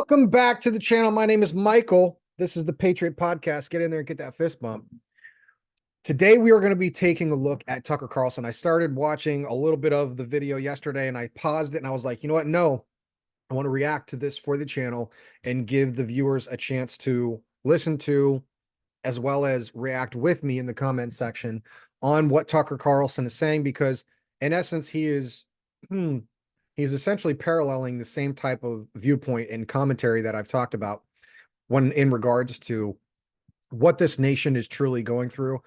Welcome back to the channel. My name is Michael. This is the Patriot Podcast. Get in there and get that fist bump. Today, we are going to be taking a look at Tucker Carlson. I started watching a little bit of the video yesterday and I paused it and I was like, you know what? No, I want to react to this for the channel and give the viewers a chance to listen to, as well as react with me in the comment section on what Tucker Carlson is saying, because in essence, he's essentially paralleling the same type of viewpoint and commentary that I've talked about when in regards to what this nation is truly going through,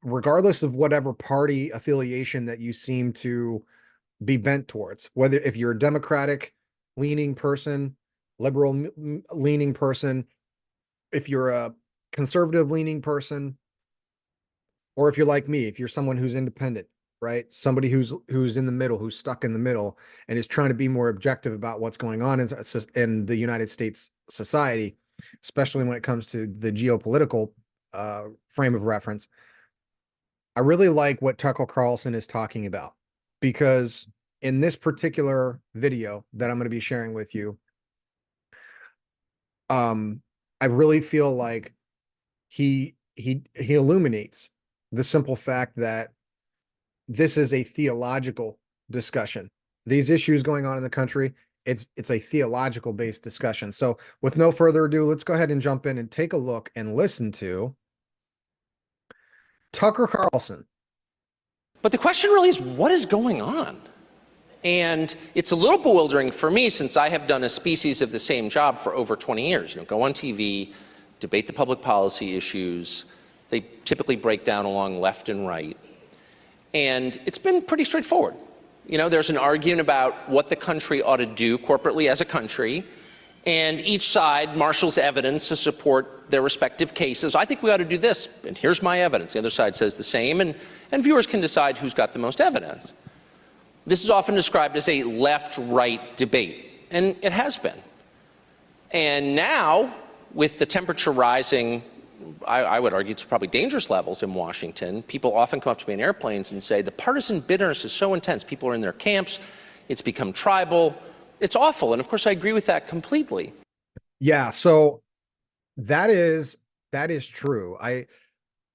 regardless of whatever party affiliation that you seem to be bent towards, whether if you're a Democratic leaning person, liberal leaning person, if you're a conservative leaning person, or if you're like me, if you're someone who's independent, right? Somebody who's in the middle, who's stuck in the middle and is trying to be more objective about what's going on in the United States society, especially when it comes to the geopolitical frame of reference. I really like what Tucker Carlson is talking about, because in this particular video that I'm going to be sharing with you, I really feel like he illuminates the simple fact that this is a theological discussion. These issues going on in the country, it's a theological based discussion. So with no further ado, let's go ahead and jump in and take a look and listen to Tucker Carlson. But the question really is, what is going on? And it's a little bewildering for me, since I have done a species of the same job for over 20 years. Go on TV, debate the public policy issues. They typically break down along left and right. And it's been pretty straightforward. There's an argument about what the country ought to do corporately as a country, and each side marshals evidence to support their respective cases. I think we ought to do this, and here's my evidence. The other side says the same, and viewers can decide who's got the most evidence. This is often described as a left-right debate, and it has been. And now, with the temperature rising, I would argue, to probably dangerous levels in Washington, people often come up to me in airplanes and say, the partisan bitterness is so intense. People are in their camps. It's become tribal. It's awful. And of course, I agree with that completely. Yeah, so that is true.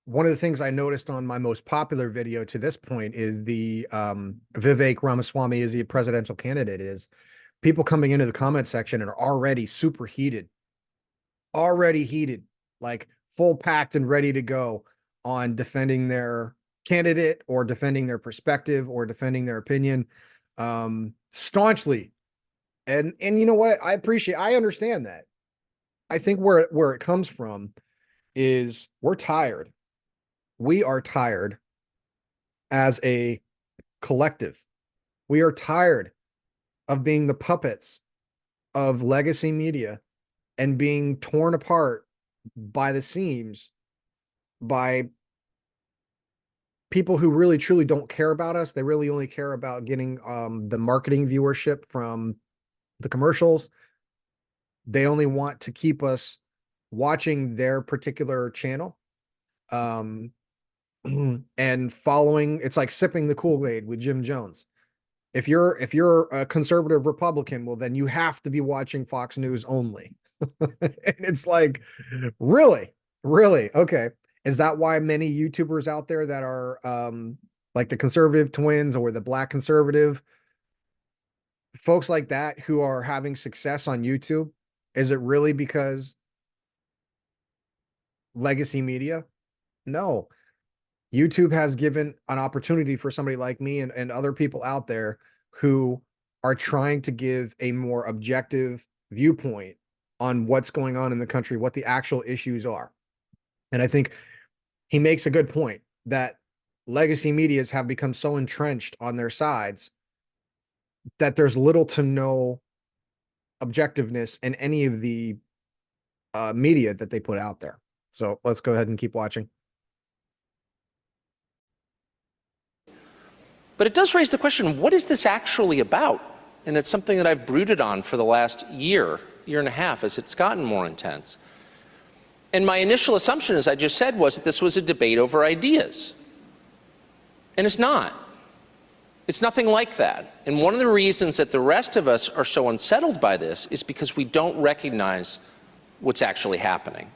One of the things I noticed on my most popular video to this point is the Vivek Ramaswamy is the presidential candidate, is people coming into the comment section and are already super heated, like full packed and ready to go on defending their candidate or defending their perspective or defending their opinion staunchly. And you know what? I understand that. I think where it comes from is we're tired. We are tired as a collective. We are tired of being the puppets of legacy media and being torn apart by the seams by people who really truly don't care about us. They really only care about getting the marketing viewership from the commercials. They only want to keep us watching their particular channel and following. It's like sipping the Kool-Aid with Jim Jones. If you're a conservative Republican, well, then you have to be watching Fox News only. And it's like, really? Okay. Is that why many YouTubers out there that are like the conservative twins or the black conservative folks like that who are having success on YouTube? Is it really because legacy media? No. YouTube has given an opportunity for somebody like me and other people out there who are trying to give a more objective viewpoint on what's going on in the country, what the actual issues are. And I think he makes a good point that legacy medias have become so entrenched on their sides that there's little to no objectiveness in any of the media that they put out there. So let's go ahead and keep watching. But it does raise the question, what is this actually about? And it's something that I've brooded on for the last year and a half as it's gotten more intense. And my initial assumption, as I just said, was that this was a debate over ideas. And it's not. It's nothing like that. And one of the reasons that the rest of us are so unsettled by this is because we don't recognize what's actually happening.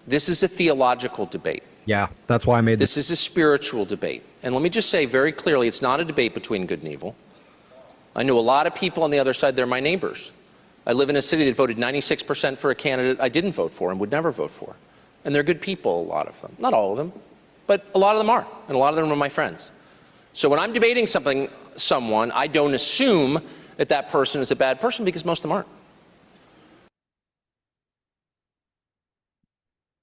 This is a theological debate. Yeah, that's why I made this. This is a spiritual debate. And let me just say very clearly, it's not a debate between good and evil. I know a lot of people on the other side, they're my neighbors. I live in a city that voted 96% for a candidate I didn't vote for and would never vote for. And they're good people, a lot of them. Not all of them, but a lot of them are. And a lot of them are my friends. So when I'm debating someone, I don't assume that that person is a bad person, because most of them aren't.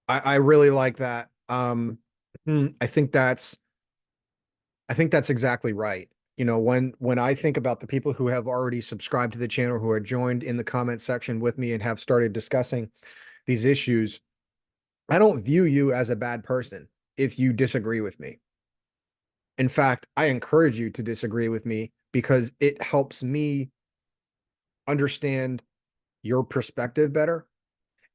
I really like that. I think that's exactly right. You know, when I think about the people who have already subscribed to the channel, who are joined in the comment section with me and have started discussing these issues, I don't view you as a bad person if you disagree with me. In fact, I encourage you to disagree with me, because it helps me understand your perspective better.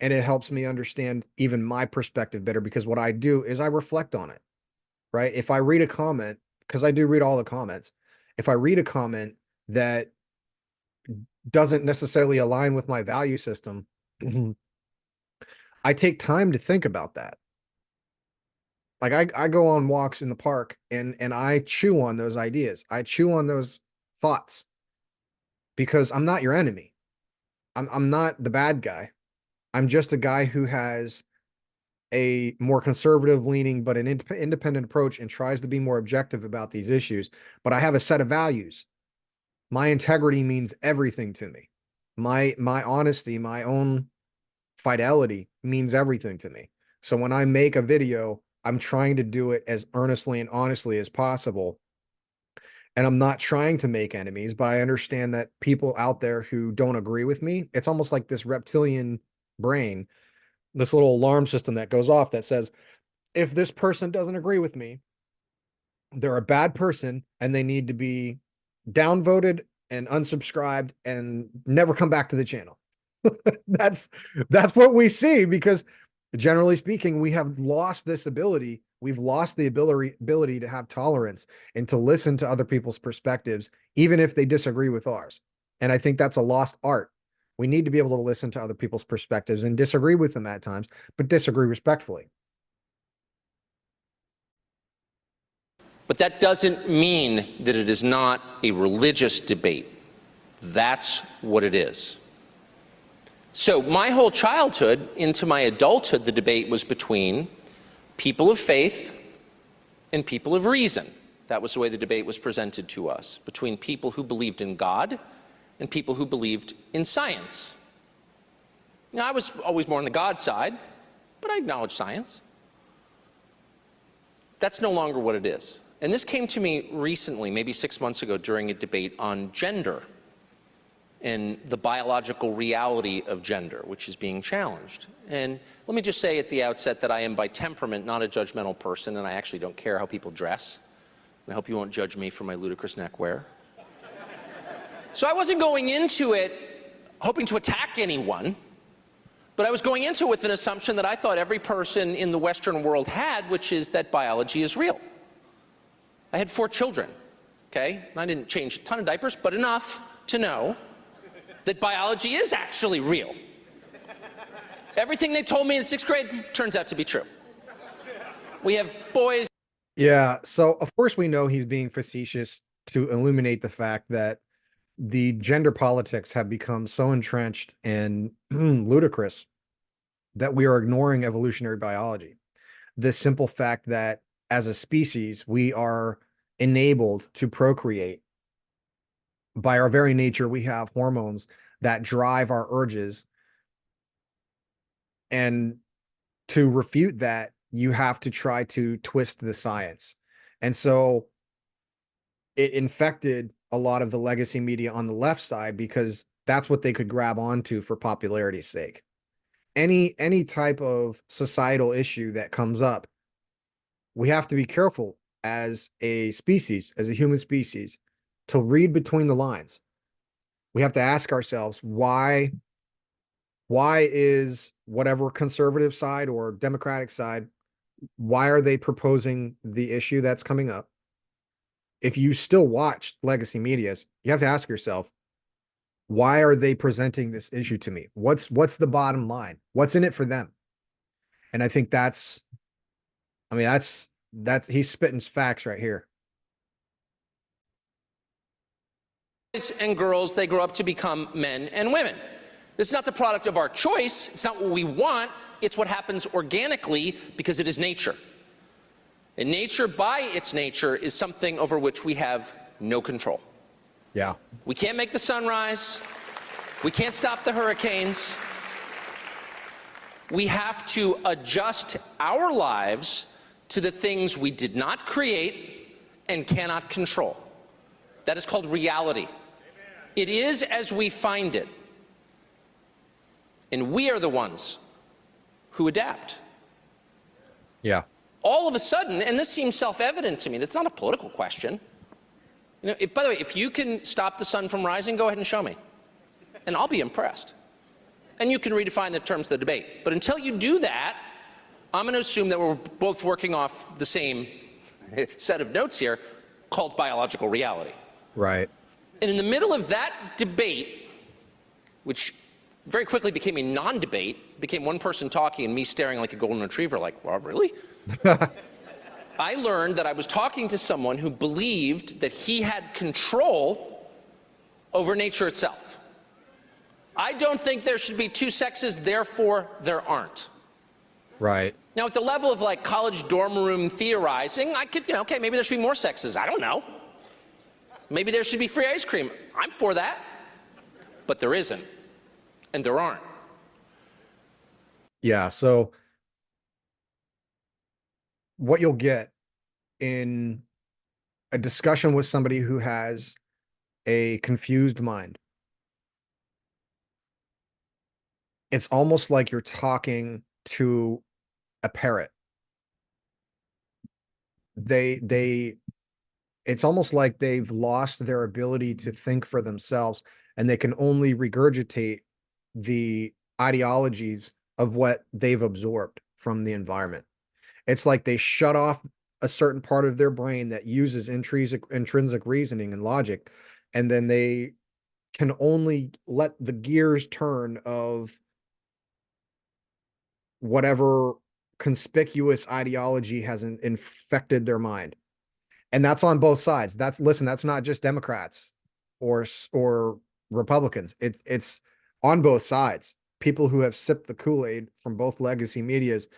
And it helps me understand even my perspective better, because what I do is I reflect on it, right? If I read a comment, because I do read all the comments, if I read a comment that doesn't necessarily align with my value system, I take time to think about that. Like I go on walks in the park and I chew on those ideas. I chew on those thoughts, because I'm not your enemy. I'm not the bad guy. I'm just a guy who has a more conservative leaning, but an independent approach, and tries to be more objective about these issues. But I have a set of values. My integrity means everything to me. My honesty, my own fidelity means everything to me. So when I make a video, I'm trying to do it as earnestly and honestly as possible. And I'm not trying to make enemies, but I understand that people out there who don't agree with me, it's almost like this reptilian brain, this little alarm system that goes off that says, if this person doesn't agree with me, they're a bad person and they need to be downvoted and unsubscribed and never come back to the channel. that's what we see, because generally speaking, we have lost this ability. We've lost the ability to have tolerance and to listen to other people's perspectives, even if they disagree with ours. And I think that's a lost art. We need to be able to listen to other people's perspectives and disagree with them at times, but disagree respectfully. But that doesn't mean that it is not a religious debate. That's what it is. So my whole childhood into my adulthood, the debate was between people of faith and people of reason. That was the way the debate was presented to us, between people who believed in God and people who believed in science. Now, I was always more on the God side, but I acknowledge science. That's no longer what it is. And this came to me recently, maybe 6 months ago, during a debate on gender and the biological reality of gender, which is being challenged. And let me just say at the outset that I am by temperament not a judgmental person, and I actually don't care how people dress. And I hope you won't judge me for my ludicrous neckwear. So I wasn't going into it hoping to attack anyone, but I was going into it with an assumption that I thought every person in the Western world had, which is that biology is real. I had 4 children, okay? I didn't change a ton of diapers, but enough to know that biology is actually real. Everything they told me in 6th grade turns out to be true. We have boys. Yeah, so of course we know he's being facetious to illuminate the fact that the gender politics have become so entrenched and ludicrous that we are ignoring evolutionary biology. The simple fact that as a species, we are enabled to procreate. By our very nature, we have hormones that drive our urges. And to refute that, you have to try to twist the science. And so it infected a lot of the legacy media on the left side, because that's what they could grab onto for popularity's sake. Any type of societal issue that comes up, we have to be careful as a species, as a human species, to read between the lines. We have to ask ourselves, why is whatever conservative side or Democratic side, why are they proposing the issue that's coming up? if you still watch legacy medias, you have to ask yourself, why are they presenting this issue to me? What's the bottom line? What's in it for them? And I think that's he's spitting facts right here. Boys and girls, they grow up to become men and women. This is not the product of our choice. It's not what we want. It's what happens organically because it is nature. And nature, by its nature, is something over which we have no control. Yeah. We can't make the sun rise. We can't stop the hurricanes. We have to adjust our lives to the things we did not create and cannot control. That is called reality. It is as we find it. And we are the ones who adapt. Yeah. All of a sudden, and this seems self-evident to me, that's not a political question. You know, by the way, if you can stop the sun from rising, go ahead and show me. And I'll be impressed. And you can redefine the terms of the debate. But until you do that, I'm going to assume that we're both working off the same set of notes here called biological reality. Right. And in the middle of that debate, which very quickly became a non-debate, became one person talking and me staring like a golden retriever, like, well, really? I learned that I was talking to someone who believed that he had control over nature itself. I don't think there should be two sexes, therefore there aren't. Right. Now, at the level of like college dorm room theorizing, I could, okay, maybe there should be more sexes. I don't know. Maybe there should be free ice cream. I'm for that. But there isn't. And there aren't. Yeah. So what you'll get in a discussion with somebody who has a confused mind, it's almost like you're talking to a parrot. It's almost like they've lost their ability to think for themselves, and they can only regurgitate the ideologies of what they've absorbed from the environment. It's like they shut off a certain part of their brain that uses intrinsic reasoning and logic, and then they can only let the gears turn of whatever conspicuous ideology has infected their mind. And that's on both sides. That's not just Democrats or Republicans. It's on both sides. People who have sipped the Kool-Aid from both legacy medias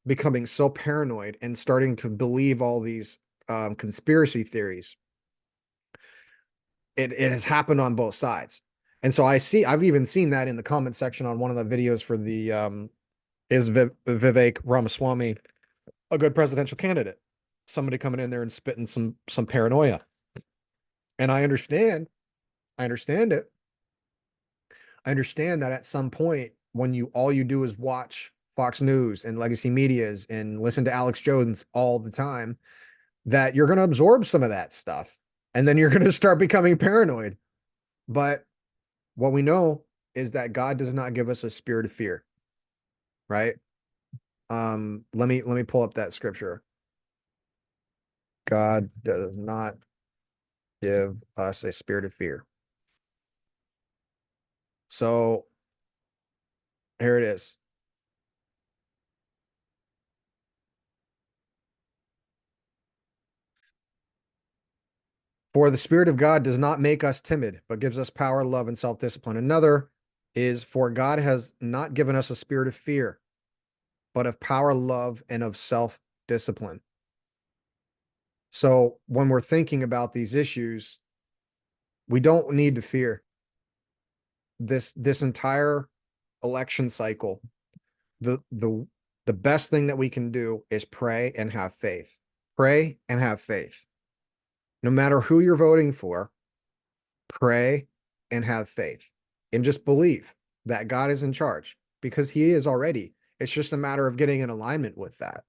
becoming so paranoid and starting to believe all these conspiracy theories. It has happened on both sides. And so I've even seen that in the comment section on one of the videos for the is Vivek Ramaswamy a good presidential candidate? Somebody coming in there and spitting some paranoia. And I understand it. I understand that at some point when all you do is watch Fox News and legacy medias and listen to Alex Jones all the time, that you're going to absorb some of that stuff. And then you're going to start becoming paranoid. But what we know is that God does not give us a spirit of fear. Right? Let me pull up that scripture. God does not give us a spirit of fear. So here it is. For the Spirit of God does not make us timid, but gives us power, love, and self-discipline. Another is, for God has not given us a spirit of fear, but of power, love, and of self-discipline. So when we're thinking about these issues, we don't need to fear. This entire election cycle, the best thing that we can do is pray and have faith. Pray and have faith. No matter who you're voting for, pray and have faith. And just believe that God is in charge, because he is already. It's just a matter of getting in alignment with that.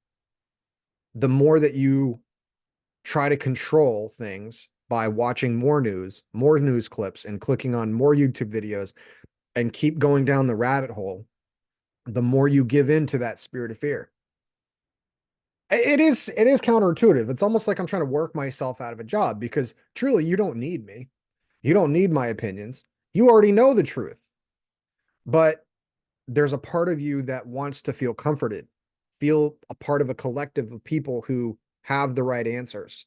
The more that you try to control things by watching more news clips, and clicking on more YouTube videos and keep going down the rabbit hole, the more you give in to that spirit of fear. It is counterintuitive. It's almost like I'm trying to work myself out of a job because truly you don't need me. You don't need my opinions. You already know the truth. But there's a part of you that wants to feel comforted, feel a part of a collective of people who have the right answers.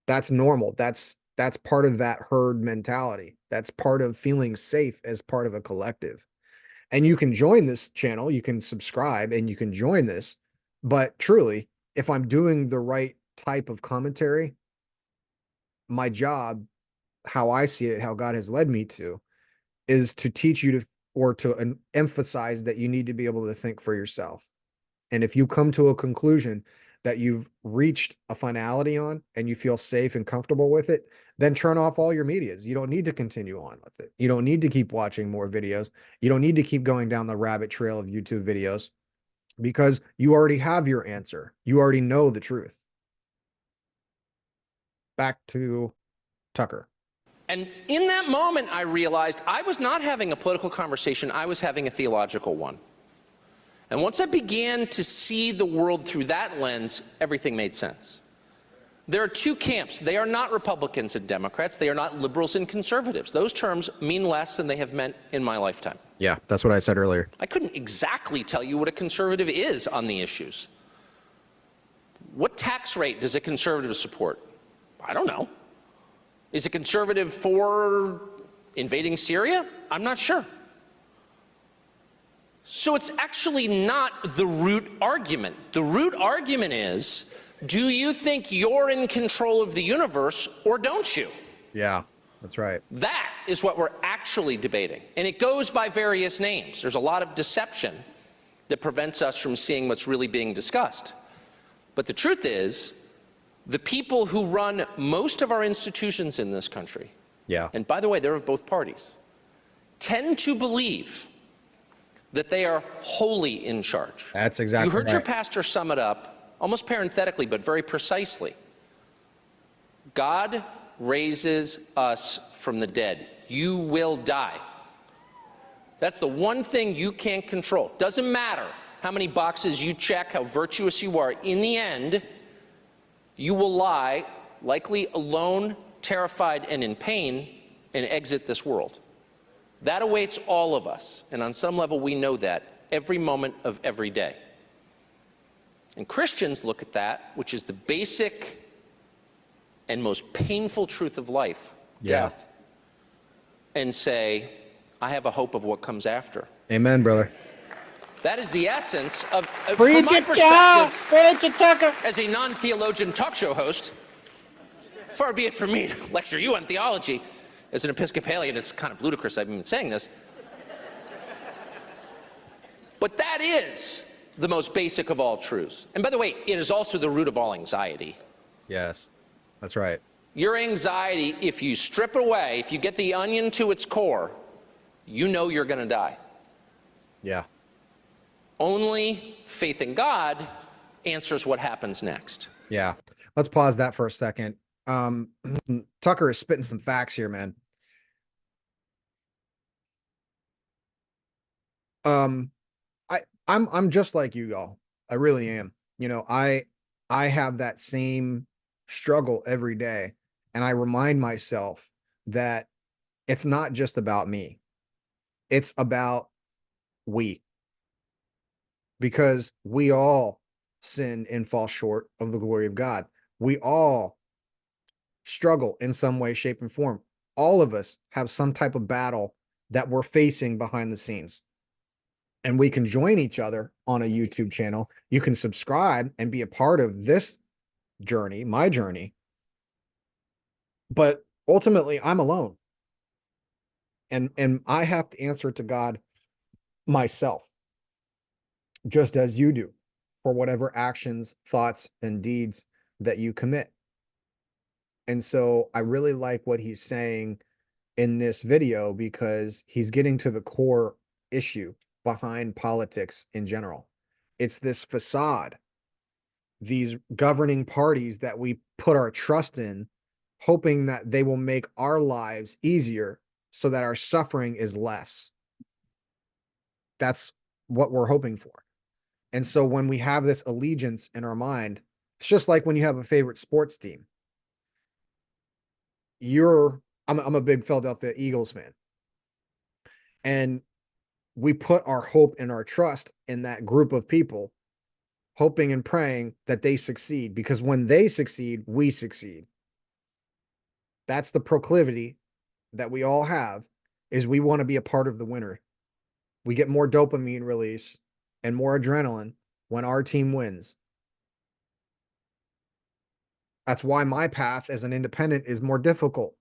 That's normal. That's part of that herd mentality. That's part of feeling safe as part of a collective. And you can join this channel, you can subscribe and you can join this. But truly, if I'm doing the right type of commentary, my job, how I see it, how God has led me to, is to teach you to, or to emphasize that you need to be able to think for yourself. And if you come to a conclusion that you've reached a finality on and you feel safe and comfortable with it, then turn off all your medias. You don't need to continue on with it. You don't need to keep watching more videos. You don't need to keep going down the rabbit trail of YouTube videos because you already have your answer. You already know the truth. Back to Tucker. And in that moment, I realized I was not having a political conversation, I was having a theological one. And once I began to see the world through that lens, everything made sense. There are two camps. They are not Republicans and Democrats. They are not liberals and conservatives. Those terms mean less than they have meant in my lifetime. Yeah, that's what I said earlier. I couldn't exactly tell you what a conservative is on the issues. What tax rate does a conservative support? I don't know. Is a conservative for invading Syria? I'm not sure. So it's actually not the root argument. The root argument is, do you think you're in control of the universe or don't you? Yeah, that's right. That is what we're actually debating. And it goes by various names. There's a lot of deception that prevents us from seeing what's really being discussed. But the truth is, the people who run most of our institutions in this country, and by the way, they're of both parties, tend to believe that they are wholly in charge. That's exactly right. You heard right. your pastor sum it up, almost parenthetically, but very precisely. God raises us from the dead. You will die. That's the one thing you can't control. Doesn't matter how many boxes you check, how virtuous you are. In the end, you will lie, likely alone, terrified, and in pain, and exit this world. That awaits all of us, and on some level we know that every moment of every day. And Christians look at that, which is the basic and most painful truth of life, death, and say, I have a hope of what comes after. Amen, brother. That is the essence of, from Preach my it, perspective, Preach it, Tucker. as a non-theologian talk show host, far be it from me to lecture you on theology. As an Episcopalian, it's kind of ludicrous I've been saying this. But that is the most basic of all truths. And by the way, it is also the root of all anxiety. Yes, that's right. Your anxiety, if you strip away, if you get the onion to its core, you know you're going to die. Yeah. Only faith in God answers what happens next. Yeah. Let's pause that for a second. Tucker is spitting some facts here, man. I'm just like you all. I really am. You know, I have that same struggle every day, and I remind myself that it's not just about me. It's about we. Because we all sin and fall short of the glory of God. We all struggle in some way, shape, and form. All of us have some type of battle that we're facing behind the scenes. And we can join each other on a YouTube channel. You can subscribe and be a part of this journey, my journey. But ultimately, I'm alone. And I have to answer to God myself, just as you do, for whatever actions, thoughts, and deeds that you commit. And so I really like what he's saying in this video because he's getting to the core issue behind politics in general. It's this facade, these governing parties that we put our trust in, hoping that they will make our lives easier so that our suffering is less. That's what we're hoping for. And so when we have this allegiance in our mind It's just like when you have a favorite sports team. I'm a big Philadelphia Eagles fan. And we put our hope and our trust in that group of people, hoping and praying that they succeed, because when they succeed, we succeed. That's the proclivity that we all have, is we want to be a part of the winner. We get more dopamine release and more adrenaline when our team wins. That's why my path as an independent is more difficult,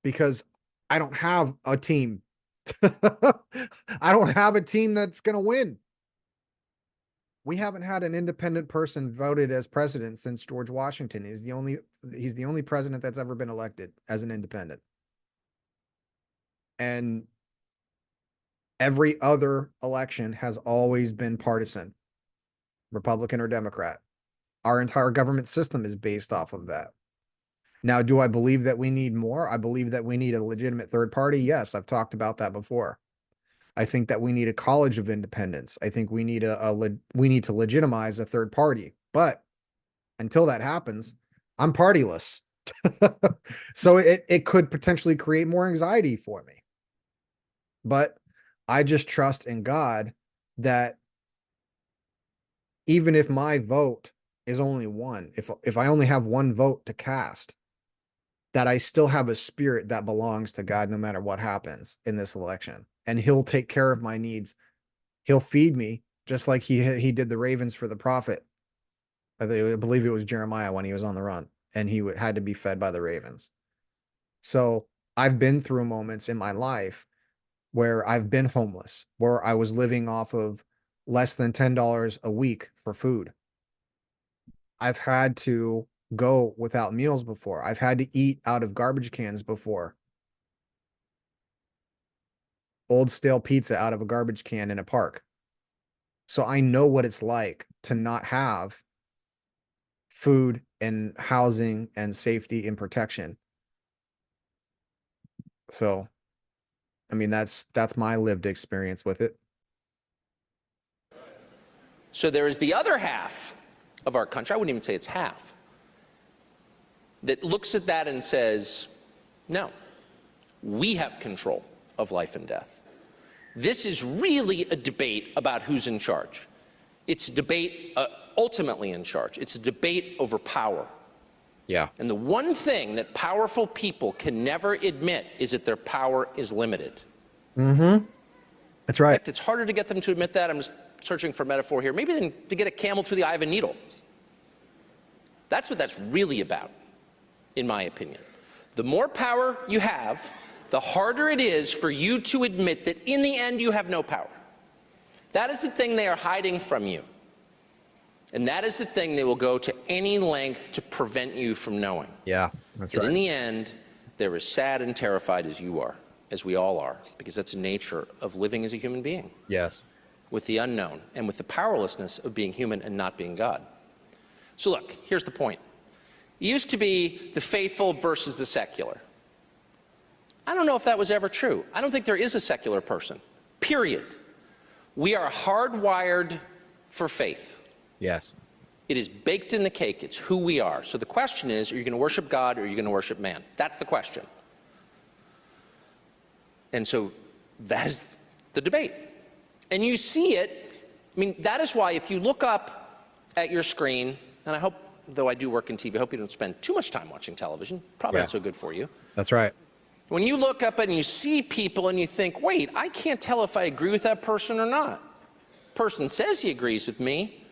because I don't have a team. I don't have a team that's going to win. We haven't had an independent person voted as president since George Washington. He's the only president that's ever been elected as an independent. And every other election has always been partisan, Republican or Democrat. Our entire government system is based off of that. Now, do I believe that we need more? I believe that we need a legitimate third party. Yes, I've talked about that before. I think that we need a college of independence. I think we need we need to legitimize a third party. But until that happens, I'm partyless. So it could potentially create more anxiety for me. But I just trust in God that even if my vote is only one, if I only have one vote to cast, that I still have a spirit that belongs to God no matter what happens in this election. And he'll take care of my needs. He'll feed me just like he did the ravens for the prophet. I believe it was Jeremiah when he was on the run and he had to be fed by the ravens. So I've been through moments in my life where I've been homeless, where I was living off of less than $10 a week for food. I've had to go without meals before. I've had to eat out of garbage cans before. Old stale pizza out of a garbage can in a park. So I know what it's like to not have food and housing and safety and protection. So, I mean, that's my lived experience with it. So there is the other half of our country, I wouldn't even say it's half, that looks at that and says, no, we have control of life and death. This is really a debate about who's in charge. It's a debate ultimately in charge. It's a debate over power. Yeah. And the one thing that powerful people can never admit is that their power is limited. Mm-hmm. That's right. In fact, it's harder to get them to admit that. I'm just searching for a metaphor here. Maybe than to get a camel through the eye of a needle. That's what that's really about, in my opinion. The more power you have, the harder it is for you to admit that in the end you have no power. That is the thing they are hiding from you. And that is the thing they will go to any length to prevent you from knowing. Yeah, that's right. In the end, they're as sad and terrified as you are, as we all are, because that's the nature of living as a human being. Yes. With the unknown and with the powerlessness of being human and not being God. So look, here's the point. It used to be the faithful versus the secular. I don't know if that was ever true. I don't think there is a secular person, period. We are hardwired for faith. Yes. It is baked in the cake. It's who we are. So the question is, are you going to worship God or are you going to worship man? That's the question. And so that is the debate. And you see it. I mean, that is why if you look up at your screen, and I hope, though I do work in TV, I hope you don't spend too much time watching television. Probably not so good for you. That's right. When you look up and you see people and you think, wait, I can't tell if I agree with that person or not. Person says he agrees with me,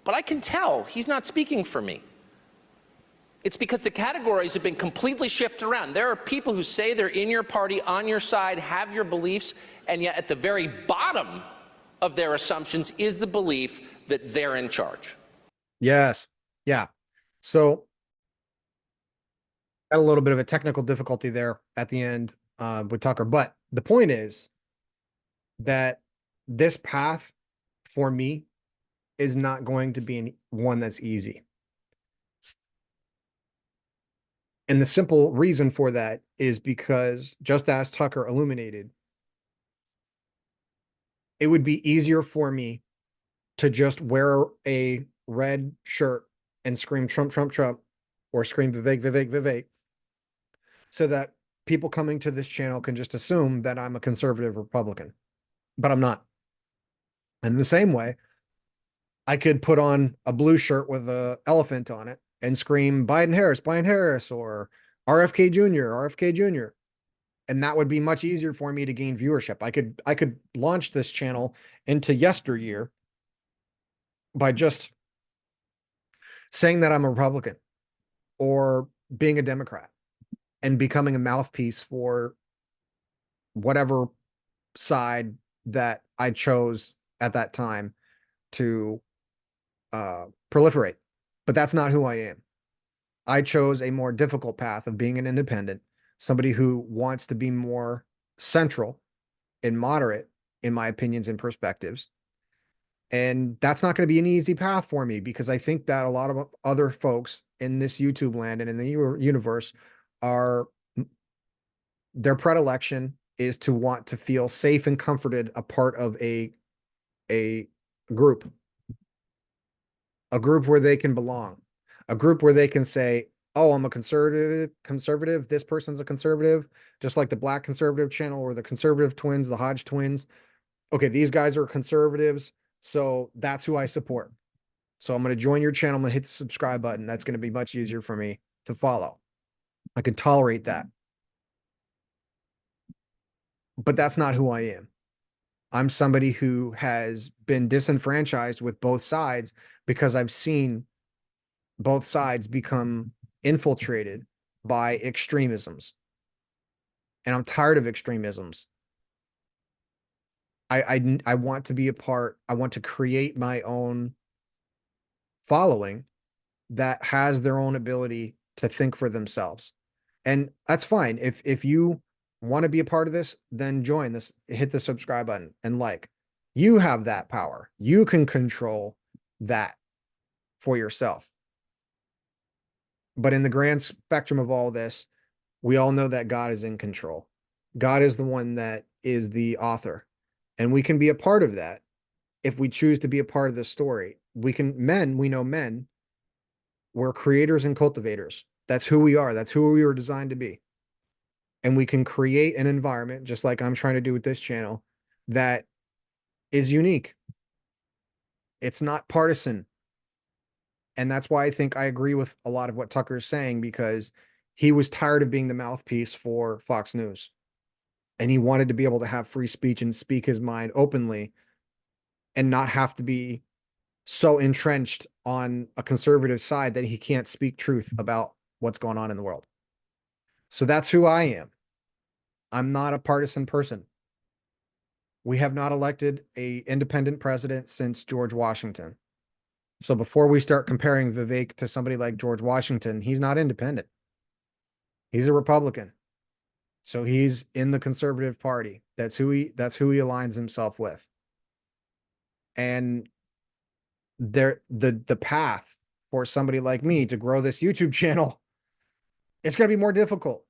but I can tell he's not speaking for me. It's because the categories have been completely shifted around. There are people who say they're in your party, on your side, have your beliefs, and yet at the very bottom of their assumptions is the belief that they're in charge. Yes. Yeah. So had a little bit of a technical difficulty there at the end with Tucker, but the point is that this path for me is not going to be one that's easy. And the simple reason for that is because, just as Tucker illuminated, it would be easier for me to just wear a red shirt and scream Trump, Trump, Trump, or scream Vivek, Vivek, Vivek, so that people coming to this channel can just assume that I'm a conservative Republican, but I'm not. And in the same way, I could put on a blue shirt with a elephant on it and scream Biden Harris, or RFK Jr., RFK Jr. And that would be much easier for me to gain viewership. I could launch this channel into yesteryear by just saying that I'm a Republican or being a Democrat and becoming a mouthpiece for whatever side that I chose at that time to proliferate. But that's not who I am. I chose a more difficult path of being an independent, somebody who wants to be more central and moderate in my opinions and perspectives. And that's not going to be an easy path for me, because I think that a lot of other folks in this YouTube land and in the universe are, their predilection is to want to feel safe and comforted a part of a group, a group where they can belong, a group where they can say, oh, I'm a conservative. This person's a conservative, just like the Black Conservative channel or the Conservative Twins, the Hodge twins. Okay, these guys are conservatives, so that's who I support. So I'm going to join your channel. I'm going to hit the subscribe button. That's going to be much easier for me to follow. I can tolerate that. But that's not who I am. I'm somebody who has been disenfranchised with both sides because I've seen both sides become infiltrated by extremisms. And I'm tired of extremisms. I want to be a part. I want to create my own following that has their own ability to think for themselves. And that's fine. If you want to be a part of this, then join this, hit the subscribe button and like. You have that power. You can control that for yourself. But in the grand spectrum of all this, we all know that God is in control. God is the one that is the author. And we can be a part of that if we choose to be a part of this story. We know men, we're creators and cultivators. That's who we are. That's who we were designed to be. And we can create an environment, just like I'm trying to do with this channel, that is unique. It's not partisan. And that's why I think I agree with a lot of what Tucker's saying, because he was tired of being the mouthpiece for Fox News. And he wanted to be able to have free speech and speak his mind openly and not have to be so entrenched on a conservative side that he can't speak truth about what's going on in the world. So that's who I am. I'm not a partisan person. We have not elected an independent president since George Washington. So before we start comparing Vivek to somebody like George Washington, he's not independent. He's a Republican. So he's in the conservative party. That's who he aligns himself with. And the path for somebody like me to grow this YouTube channel, it's going to be more difficult.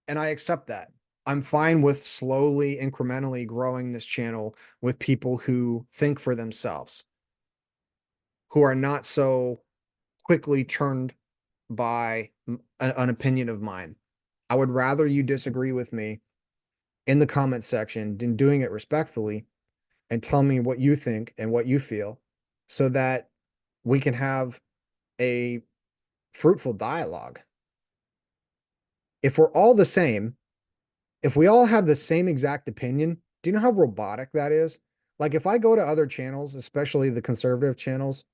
And I accept that. I'm fine with slowly, incrementally growing this channel with people who think for themselves, who are not so quickly turned by an opinion of mine. I would rather you disagree with me in the comment section than doing it respectfully and tell me what you think and what you feel, so that we can have a fruitful dialogue. If we're all the same, if we all have the same exact opinion, do you know how robotic that is? Like if I go to other channels, especially the conservative channels,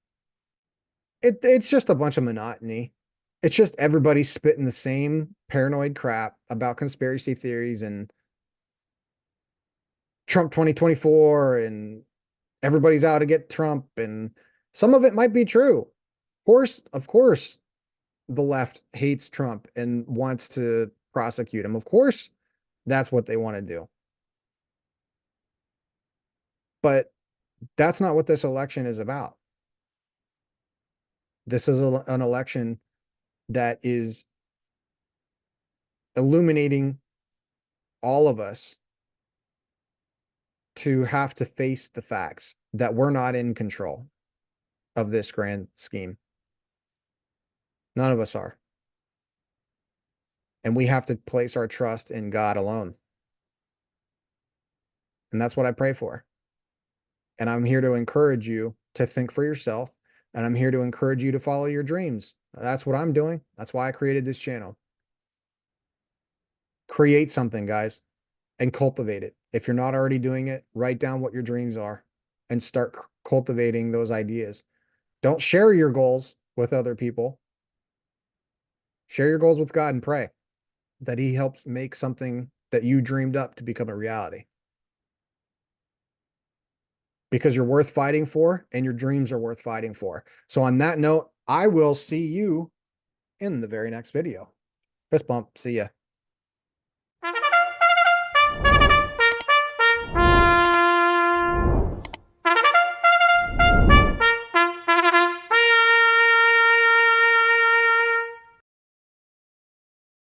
it's just a bunch of monotony. It's just everybody spitting the same paranoid crap about conspiracy theories and Trump 2024 and everybody's out to get Trump, and some of it might be true. Of course, the left hates Trump and wants to prosecute him. Of course, that's what they want to do. But that's not what this election is about. This is an election that is illuminating all of us to have to face the facts that we're not in control. of this grand scheme. None of us are. And we have to place our trust in God alone. And that's what I pray for. And I'm here to encourage you to think for yourself. And I'm here to encourage you to follow your dreams. That's what I'm doing. That's why I created this channel. Create something, guys, and cultivate it. If you're not already doing it, write down what your dreams are and start cultivating those ideas. Don't share your goals with other people. Share your goals with God and pray that He helps make something that you dreamed up to become a reality. Because you're worth fighting for and your dreams are worth fighting for. So on that note, I will see you in the very next video. Fist bump. See ya.